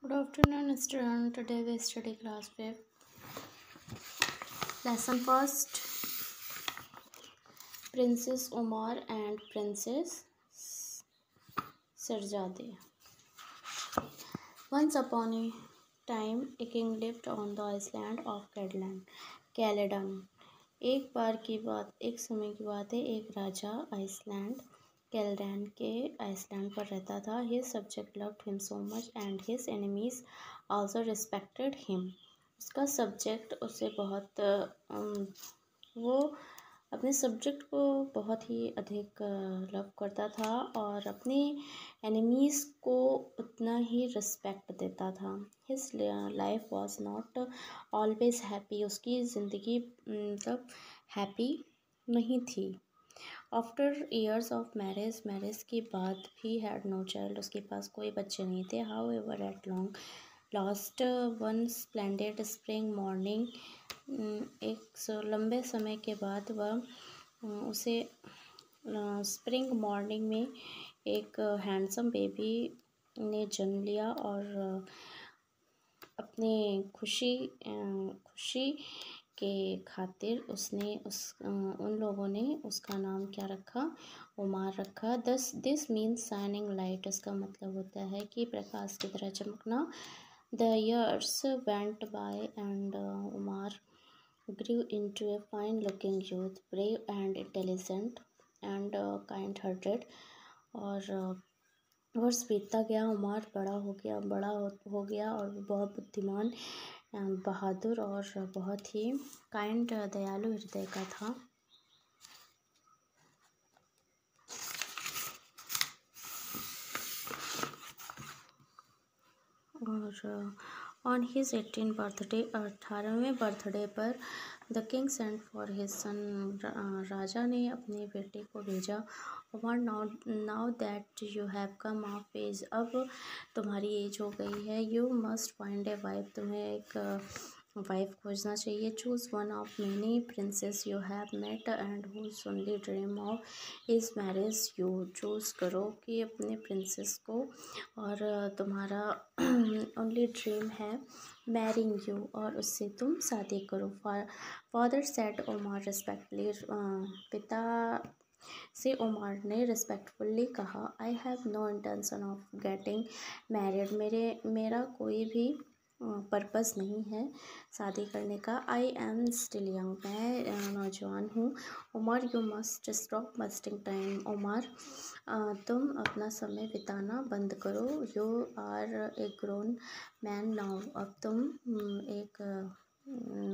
Good afternoon, student. Today we study class 5. Lesson first. Princess Omar and Princess Sarzade. Once upon a time, a king lived on the island of Caledon. एक समय की बात है, एक राजा Iceland कैलडैन के Iceland पर रहता था. His subject loved him so much and his enemies also respected him. उसका सब्जेक्ट उसे बहुत वो अपने सब्जेक्ट को बहुत ही अधिक लव करता था और अपने एनिमीज़ को उतना ही रिस्पेक्ट देता था. His life was not always happy. उसकी ज़िंदगी मतलब हैप्पी नहीं थी. आफ्टर ईयर्स ऑफ मैरिज के बाद भी हैड नो चाइल्ड. उसके पास कोई बच्चे नहीं थे. How ever at last one splendid spring morning. एक लंबे समय के बाद वह उसे स्प्रिंग मॉर्निंग में एक हैंडसम बेबी ने जन्म लिया और अपने खुशी के खातिर उसने उन लोगों ने उसका नाम क्या रखा? उमार रखा. This means shining light. इसका मतलब होता है कि प्रकाश की तरह चमकना. The years went by and Umar grew into a fine-looking youth, brave and intelligent and kind-hearted. और वर्ष बीतता गया. उमर बड़ा हो गया और बहुत बुद्धिमान, बहादुर और बहुत ही काइंड दयालु हृदय का था. और ऑन हिज 18 बर्थडे 18वें बर्थडे पर the king sent for his son. राजा ने अपने बेटे को भेजा. Umar now that you have come of age. अब तुम्हारी एज हो गई है. You must find a wife. तुम्हें एक वाइफ खोजना चाहिए. Choose one of many princess you have met and whose only dream of is marriage. You choose करो कि अपने प्रिंसेस को और तुम्हारा ओनली ड्रीम है मैरिंग यू और उससे तुम शादी करो. Father said Umar respectfully. पिता से उमर ने रिस्पेक्टफुल्ली कहा. I have no intention of getting married. मेरा कोई भी पर्पस नहीं है शादी करने का. I am still young. मैं नौजवान हूँ. Umar you must stop wasting time. Umar तुम अपना समय बिताना बंद करो. You are a grown man now. अब तुम एक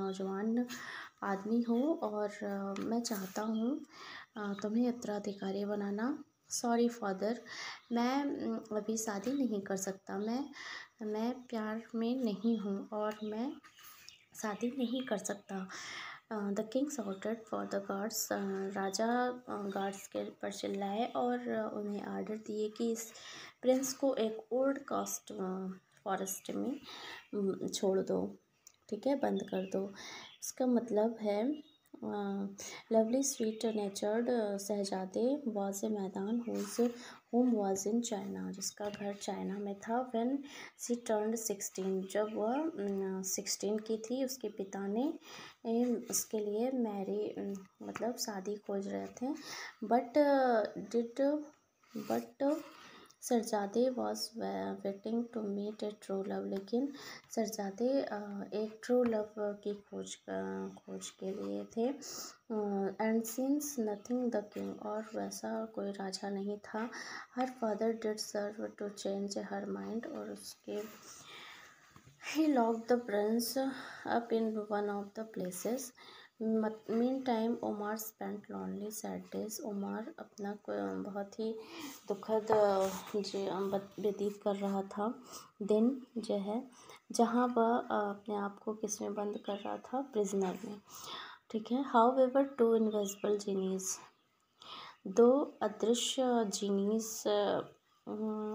नौजवान आदमी हो और मैं चाहता हूँ तुम्हें उत्तराधिकारी बनाना. सॉरी फादर, मैं अभी शादी नहीं कर सकता. मैं प्यार में नहीं हूँ और मैं शादी नहीं कर सकता. The king shotted for the guards. Raja guards के पर चिल्लाए और उन्हें आर्डर दिए कि इस प्रिंस को एक ओल्ड कास्ट फॉरेस्ट में छोड़ दो. ठीक है, बंद कर दो. इसका मतलब है लवली स्वीट नेचर्ड शहजादे वाज ए मैदान होम वाज इन चाइना. जिसका घर चाइना में था. When she turned 16. जब वह 16 की थी, उसके पिता ने उसके लिए मतलब शादी खोज रहे थे. बट सरजादे was waiting to meet a true love. लेकिन सरजादे एक ट्रू लव की खोज के लिए थे. And since nothing the king. और वैसा कोई राजा नहीं था. हर father did serve to change her mind. और उसके ही locked the prince up in one of the places. Meantime Umar spent lonely sad days. Umar अपना बहुत ही दुखद व्यतीत कर रहा था दिन जो है, जहाँ वह अपने आप को किस में बंद कर रहा था? प्रिजनर में. ठीक है. However two invisible genies. दो अदृश्य जीनीज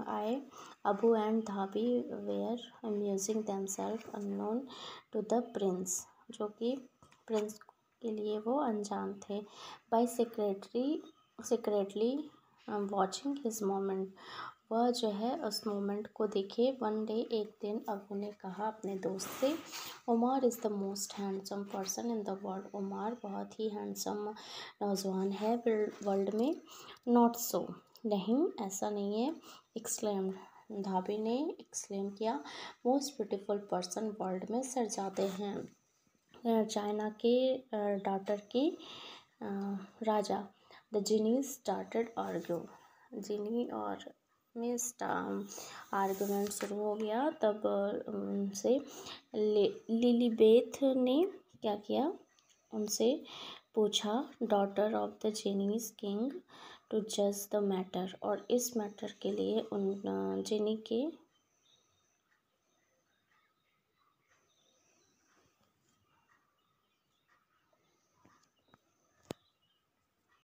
आए. Abu and Dhabi were amusing themselves unknown to the prince. जो कि प्रिंस के लिए वो अनजान थे. By secretly watching his moment. वह जो है उस मोमेंट को देखे। वन डे, एक दिन अबू ने कहा अपने दोस्त से, Umar is the most handsome person in the world. Umar बहुत ही हैंडसम नौजवान है वर्ल्ड में। नॉट सो, नहीं ऐसा नहीं है। एक्सक्लेम्ड, धाबी ने एक्सक्लेम किया। मोस्ट ब्यूटीफुल पर्सन वर्ल्ड में सर हैं चाइना के डॉटर की राजा। द जीनी स्टार्टेड आर्ग्यू, जीनी और में आर्गुमेंट शुरू हो गया। तब से लिलीबेथ ने क्या किया, उनसे पूछा, daughter of the genies king to जज द मैटर, और इस मैटर के लिए उन जीनी के